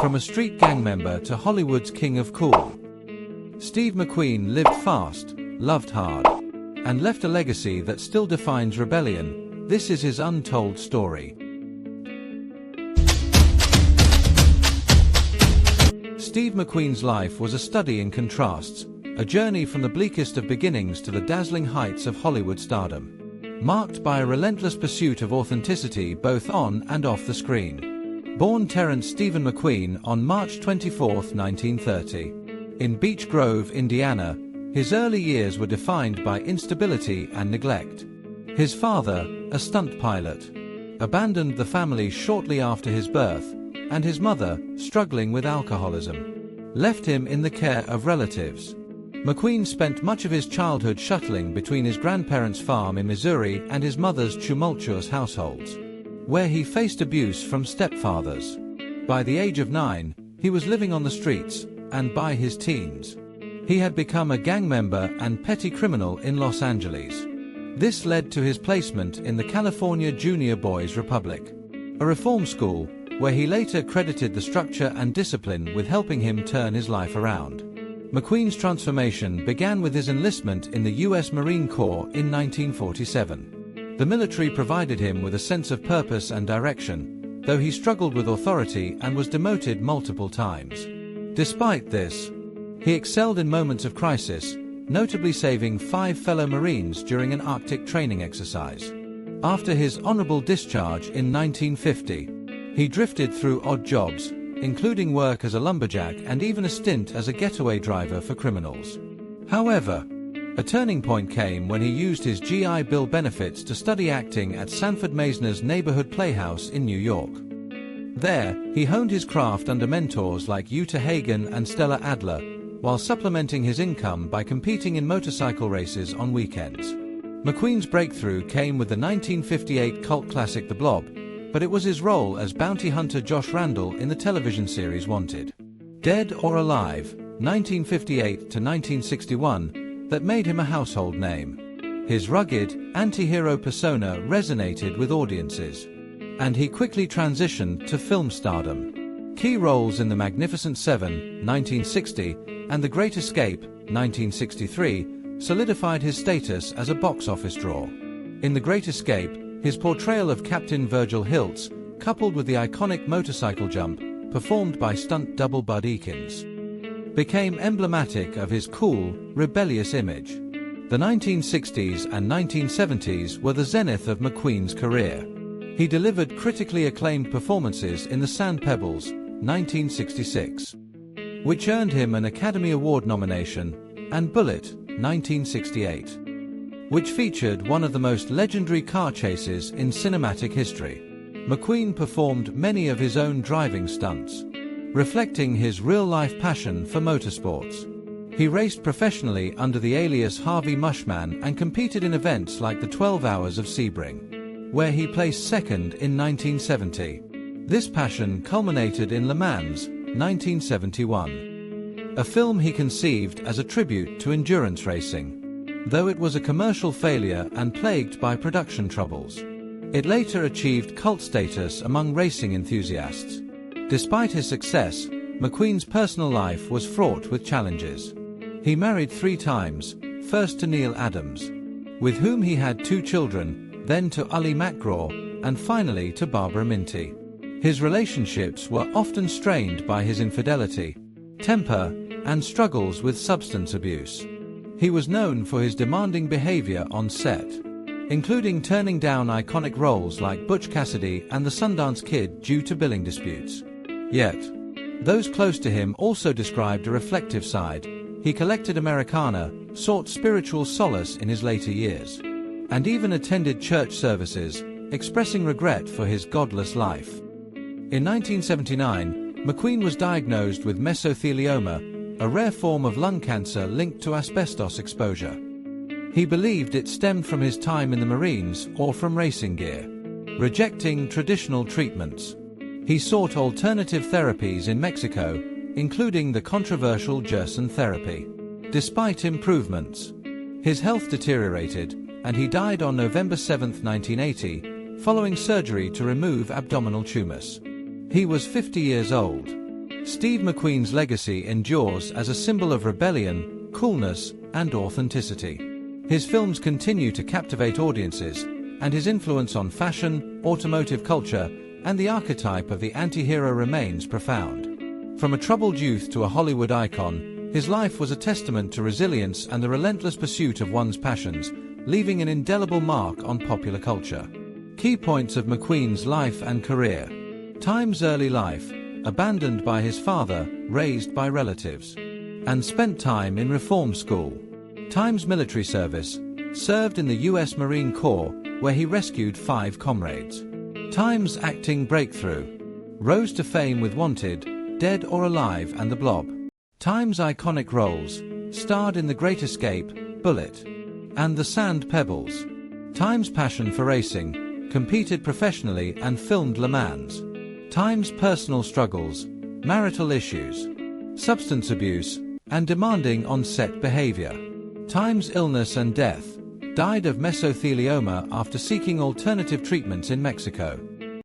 From a street gang member to Hollywood's king of cool, Steve McQueen lived fast, loved hard, and left a legacy that still defines rebellion. This is his untold story. Steve McQueen's life was a study in contrasts, a journey from the bleakest of beginnings to the dazzling heights of Hollywood stardom, marked by a relentless pursuit of authenticity both on and off the screen. Born Terrence Stephen McQueen on March 24, 1930, in Beech Grove, Indiana, his early years were defined by instability and neglect. His father, a stunt pilot, abandoned the family shortly after his birth, and his mother, struggling with alcoholism, left him in the care of relatives. McQueen spent much of his childhood shuttling between his grandparents' farm in Missouri and his mother's tumultuous households, where he faced abuse from stepfathers. By the age of 9, he was living on the streets, and by his teens, he had become a gang member and petty criminal in Los Angeles. This led to his placement in the California Junior Boys Republic, a reform school, where he later credited the structure and discipline with helping him turn his life around. McQueen's transformation began with his enlistment in the U.S. Marine Corps in 1947. The military provided him with a sense of purpose and direction, though he struggled with authority and was demoted multiple times. Despite this, he excelled in moments of crisis, notably saving 5 fellow Marines during an Arctic training exercise. After his honorable discharge in 1950, he drifted through odd jobs, including work as a lumberjack and even a stint as a getaway driver for criminals. However, a turning point came when he used his GI Bill benefits to study acting at Sanford Meisner's neighborhood playhouse in New York. There, he honed his craft under mentors like Uta Hagen and Stella Adler, while supplementing his income by competing in motorcycle races on weekends. McQueen's breakthrough came with the 1958 cult classic The Blob, but it was his role as bounty hunter Josh Randall in the television series Wanted, Dead or Alive, 1958 to 1961, that made him a household name. His rugged, anti-hero persona resonated with audiences, and he quickly transitioned to film stardom. Key roles in The Magnificent Seven, 1960, and The Great Escape, 1963, solidified his status as a box office draw. In The Great Escape, his portrayal of Captain Virgil Hiltz, coupled with the iconic motorcycle jump, performed by stunt double Bud Ekins, became emblematic of his cool, rebellious image. The 1960s and 1970s were the zenith of McQueen's career. He delivered critically acclaimed performances in The Sand Pebbles, 1966, which earned him an Academy Award nomination, and Bullitt, 1968, which featured one of the most legendary car chases in cinematic history. McQueen performed many of his own driving stunts, reflecting his real-life passion for motorsports. He raced professionally under the alias Harvey Mushman and competed in events like the 12 Hours of Sebring, where he placed second in 1970. This passion culminated in Le Mans, 1971, a film he conceived as a tribute to endurance racing. Though it was a commercial failure and plagued by production troubles, it later achieved cult status among racing enthusiasts. Despite his success, McQueen's personal life was fraught with challenges. He married 3 times, first to Neil Adams, with whom he had 2 children, then to Ully McGraw, and finally to Barbara Minty. His relationships were often strained by his infidelity, temper, and struggles with substance abuse. He was known for his demanding behavior on set, including turning down iconic roles like Butch Cassidy and the Sundance Kid due to billing disputes. Yet, those close to him also described a reflective side. He collected Americana, sought spiritual solace in his later years, and even attended church services, expressing regret for his godless life. In 1979, McQueen was diagnosed with mesothelioma, a rare form of lung cancer linked to asbestos exposure. He believed it stemmed from his time in the Marines or from racing gear. Rejecting traditional treatments, he sought alternative therapies in Mexico, including the controversial Gerson therapy. Despite improvements, his health deteriorated, and he died on November 7, 1980, following surgery to remove abdominal tumors. He was 50 years old. Steve McQueen's legacy endures as a symbol of rebellion, coolness, and authenticity. His films continue to captivate audiences, and his influence on fashion, automotive culture, and the archetype of the anti-hero remains profound. From a troubled youth to a Hollywood icon, his life was a testament to resilience and the relentless pursuit of one's passions, leaving an indelible mark on popular culture. Key points of McQueen's life and career. Times early life: abandoned by his father, raised by relatives, and spent time in reform school. Times military service: served in the U.S. Marine Corps, where he rescued 5 comrades. Times acting breakthrough: rose to fame with Wanted, Dead or Alive, and The Blob. Times iconic roles: starred in The Great Escape, Bullitt, and The Sand Pebbles. Times passion for racing: competed professionally and filmed Le Mans. Times personal struggles: marital issues, substance abuse, and demanding on-set behavior. Times illness and death: died of mesothelioma after seeking alternative treatments in Mexico.